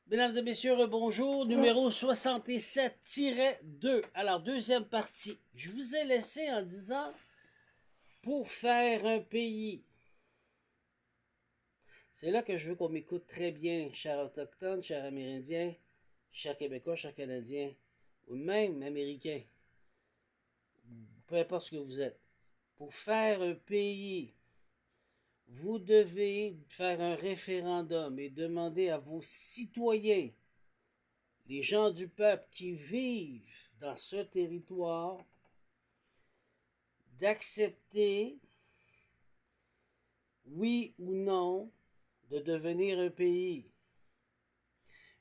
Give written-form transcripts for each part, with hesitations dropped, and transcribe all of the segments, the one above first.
Mesdames et messieurs, bonjour, numéro 67-2. Alors, deuxième partie. Je vous ai laissé en disant pour faire un pays. C'est là que je veux qu'on m'écoute très bien, chers autochtones, chers amérindiens, chers québécois, chers canadiens, ou même américains, peu importe ce que vous êtes. Pour faire un pays, vous devez faire un référendum et demander à vos citoyens, les gens du peuple qui vivent dans ce territoire, d'accepter, oui ou non, de devenir un pays.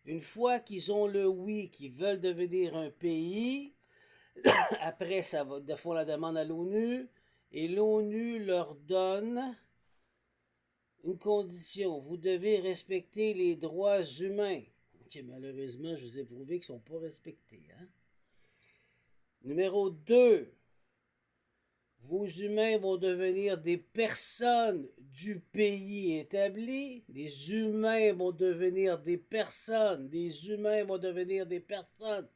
Une fois qu'ils ont le oui, qu'ils veulent devenir un pays, après, ça va, de font la demande à l'ONU, et l'ONU leur donne une condition. Vous devez respecter les droits humains. Ok, malheureusement, je vous ai prouvé qu'ils ne sont pas respectés. Hein? Numéro 2. Vos humains vont devenir des personnes du pays établi. Les humains vont devenir des personnes. Les humains vont devenir des personnes.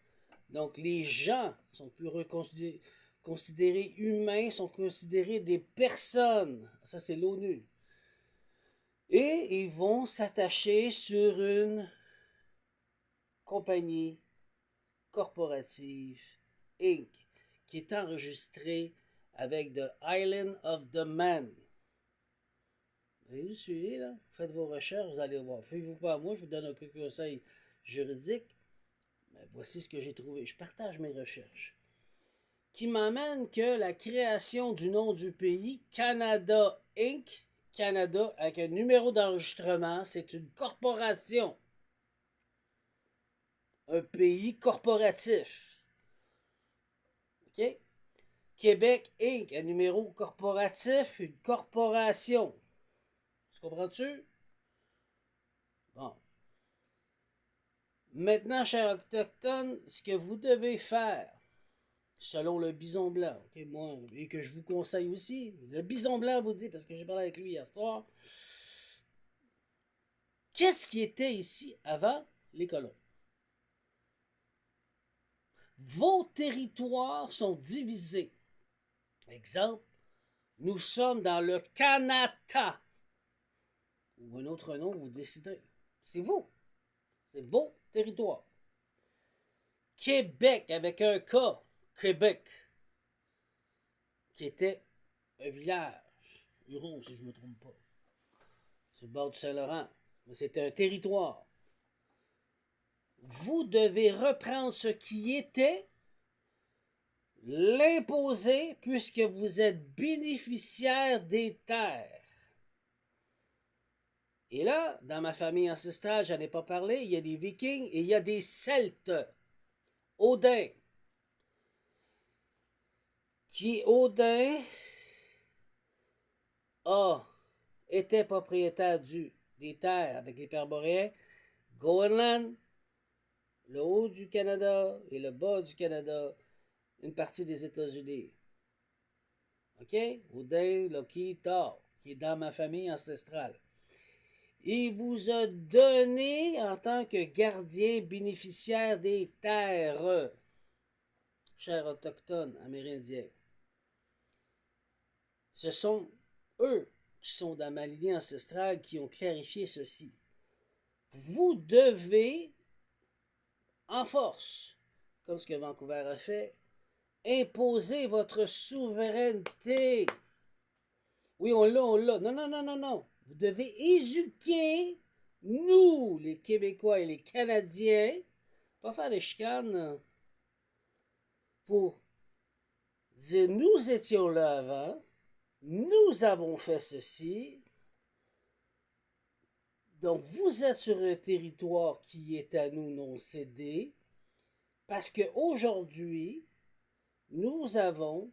Donc les gens sont plus considérés humains, sont considérés des personnes. Ça, c'est l'ONU. Et ils vont s'attacher sur une compagnie corporative, Inc., qui est enregistrée avec The Island of the Man. Vous suivez, là? Faites vos recherches, vous allez voir. Faites-vous pas à moi, je vous donne un conseil juridique. Mais voici ce que j'ai trouvé. Je partage mes recherches. Qui m'emmène que la création du nom du pays, Canada Inc., Canada, avec un numéro d'enregistrement, c'est une corporation. Un pays corporatif. OK? Québec Inc., un numéro corporatif, une corporation. Tu comprends-tu? Bon. Maintenant, chers autochtones, ce que vous devez faire, selon le bison blanc, okay, moi, et que je vous conseille aussi, le bison blanc vous dit, parce que j'ai parlé avec lui hier soir, qu'est-ce qui était ici avant les colons? Vos territoires sont divisés. Exemple, nous sommes dans le Canada. Ou un autre nom, vous décidez. C'est vous. C'est vos territoires. Québec avec un K. Québec. Qui était un village. Huron, si je ne me trompe pas. Sur le bord du Saint-Laurent. Mais c'était un territoire. Vous devez reprendre ce qui était, l'imposer, puisque vous êtes bénéficiaire des terres. Et là, dans ma famille ancestrale, j'en ai pas parlé, il y a des Vikings et il y a des Celtes. Odin. Odin était propriétaire des terres avec les Perboréens, Groenland, le haut du Canada et le bas du Canada, une partie des États-Unis. OK? Odin, Loki, Thor, qui est dans ma famille ancestrale. Il vous a donné en tant que gardien bénéficiaire des terres, chers autochtones amérindiens. Ce sont eux qui sont dans ma lignée ancestrale qui ont clarifié ceci. Vous devez, en force, comme ce que Vancouver a fait, imposer votre souveraineté. Oui, on l'a, on l'a. Non, non, non, non, non. Vous devez éduquer, nous, les Québécois et les Canadiens, pas faire des chicanes pour dire nous étions là avant, nous avons fait ceci. Donc, vous êtes sur un territoire qui est à nous non cédé, parce qu'aujourd'hui, nous avons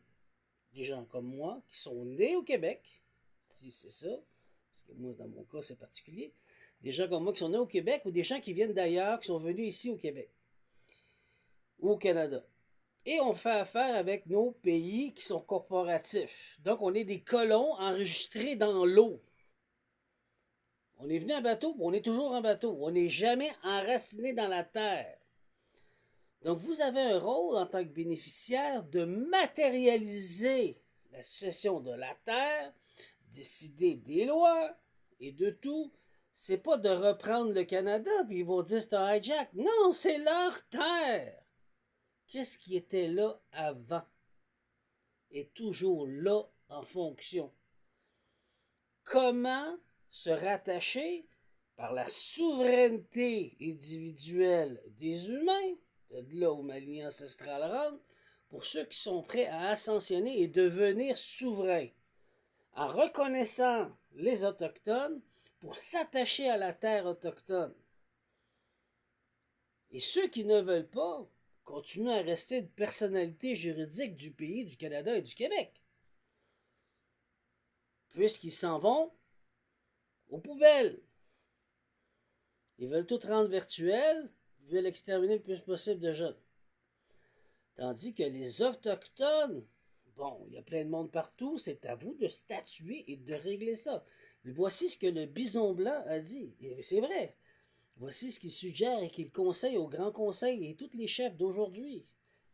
des gens comme moi qui sont nés au Québec, si c'est ça, parce que moi, dans mon cas, c'est particulier, des gens comme moi qui sont nés au Québec ou des gens qui viennent d'ailleurs, qui sont venus ici au Québec ou au Canada. Et on fait affaire avec nos pays qui sont corporatifs. Donc, on est des colons enregistrés dans l'eau. On est venu en bateau, on est toujours en bateau. On n'est jamais enraciné dans la terre. Donc, vous avez un rôle en tant que bénéficiaire de matérialiser la succession de la terre, décider des lois et de tout. C'est pas de reprendre le Canada puis ils vont dire c'est un hijack. Non, c'est leur terre. Qu'est-ce qui était là avant est toujours là en fonction. Comment se rattacher par la souveraineté individuelle des humains, de là où ma ligne ancestrale rentre, pour ceux qui sont prêts à ascensionner et devenir souverains, en reconnaissant les Autochtones pour s'attacher à la terre autochtone. Et ceux qui ne veulent pas continuent à rester une personnalité juridique du pays, du Canada et du Québec. Puisqu'ils s'en vont aux poubelles. Ils veulent tout rendre virtuel, ils veulent exterminer le plus possible de jeunes. Tandis que les Autochtones, bon, il y a plein de monde partout, c'est à vous de statuer et de régler ça. Voici ce que le Bison Blanc a dit, et c'est vrai. Voici ce qu'il suggère et qu'il conseille au Grand Conseil et tous les chefs d'aujourd'hui.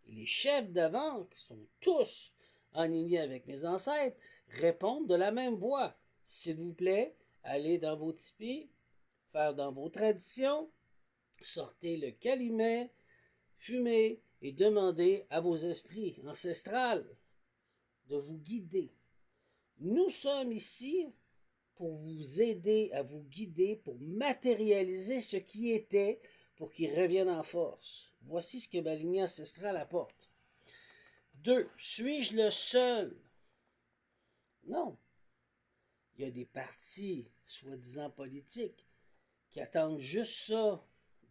Et les chefs d'avant, qui sont tous en ligne avec mes ancêtres, répondent de la même voix. S'il vous plaît, allez dans vos tipis, faire dans vos traditions, sortez le calumet, fumez et demandez à vos esprits ancestrales de vous guider. Nous sommes ici pour vous aider à vous guider, pour matérialiser ce qui était, pour qu'il revienne en force. Voici ce que ma lignée ancestrale apporte. 2. Suis-je le seul? Non. Il y a des partis, soi-disant politiques, qui attendent juste ça,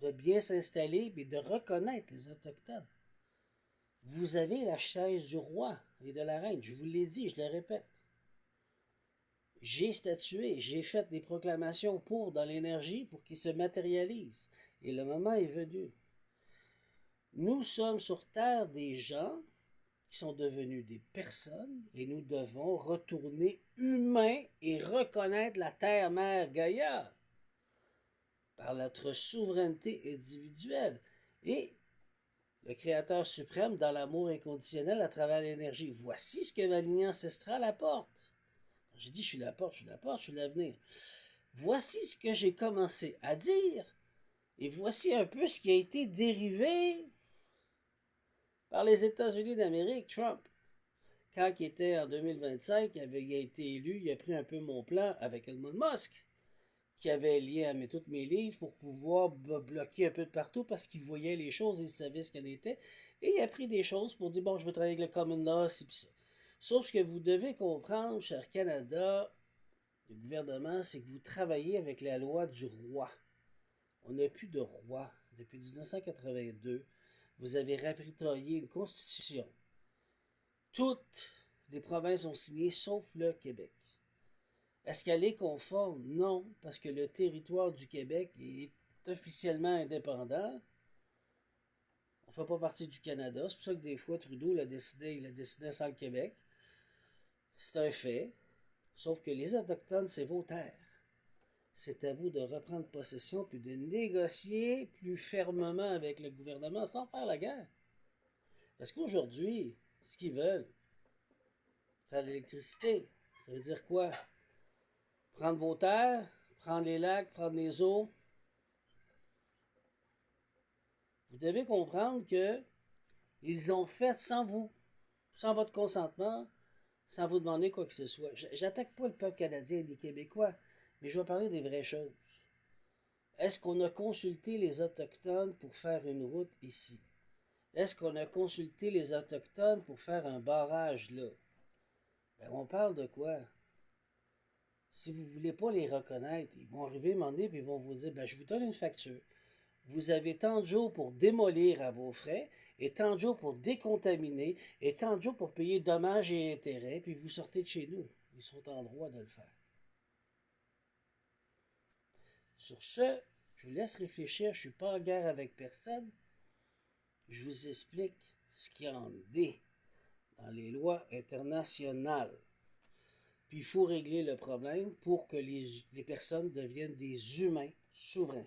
de bien s'installer et de reconnaître les Autochtones. Vous avez la chaise du roi et de la reine. Je vous l'ai dit, je le répète. J'ai statué, j'ai fait des proclamations dans l'énergie pour qu'ils se matérialisent. Et le moment est venu. Nous sommes sur Terre des gens qui sont devenus des personnes et nous devons retourner humains et reconnaître la Terre-Mère Gaïa par notre souveraineté individuelle et le Créateur suprême dans l'amour inconditionnel à travers l'énergie. Voici ce que ma lignée ancestrale apporte. J'ai dit, je suis la porte, je suis la porte, je suis l'avenir. Voici ce que j'ai commencé à dire, et voici un peu ce qui a été dérivé par les États-Unis d'Amérique, Trump. Quand il était en 2025, il a été élu, il a pris un peu mon plan avec Elon Musk, qui avait lié à tous mes livres pour pouvoir bloquer un peu de partout parce qu'il voyait les choses, il savait ce qu'elles étaient, et il a pris des choses pour dire, bon, je veux travailler avec le common law, c'est puis ça. Sauf que vous devez comprendre, cher Canada, le gouvernement, c'est que vous travaillez avec la loi du roi. On n'a plus de roi. Depuis 1982, vous avez répertorié une constitution. Toutes les provinces ont signé, sauf le Québec. Est-ce qu'elle est conforme? Non, parce que le territoire du Québec est officiellement indépendant. On ne fait pas partie du Canada. C'est pour ça que des fois, Trudeau il a décidé sans le Québec. C'est un fait. Sauf que les Autochtones, c'est vos terres. C'est à vous de reprendre possession puis de négocier plus fermement avec le gouvernement sans faire la guerre. Parce qu'aujourd'hui, ce qu'ils veulent, faire l'électricité, ça veut dire quoi? Prendre vos terres, prendre les lacs, prendre les eaux. Vous devez comprendre que ils ont fait sans vous, sans votre consentement, sans vous demander quoi que ce soit. J'attaque pas le peuple canadien et les Québécois, mais je vais parler des vraies choses. Est-ce qu'on a consulté les Autochtones pour faire une route ici? Est-ce qu'on a consulté les Autochtones pour faire un barrage là? Ben, on parle de quoi? Si vous ne voulez pas les reconnaître, ils vont arriver à un moment donné et ils vont vous dire, ben, je vous donne une facture. Vous avez tant de jours pour démolir à vos frais, et tant de jours pour décontaminer, et tant de jours pour payer dommages et intérêts, puis vous sortez de chez nous. Ils sont en droit de le faire. Sur ce, je vous laisse réfléchir, je ne suis pas en guerre avec personne. Je vous explique ce qu'il y en est dans les lois internationales. Puis il faut régler le problème pour que les personnes deviennent des humains souverains.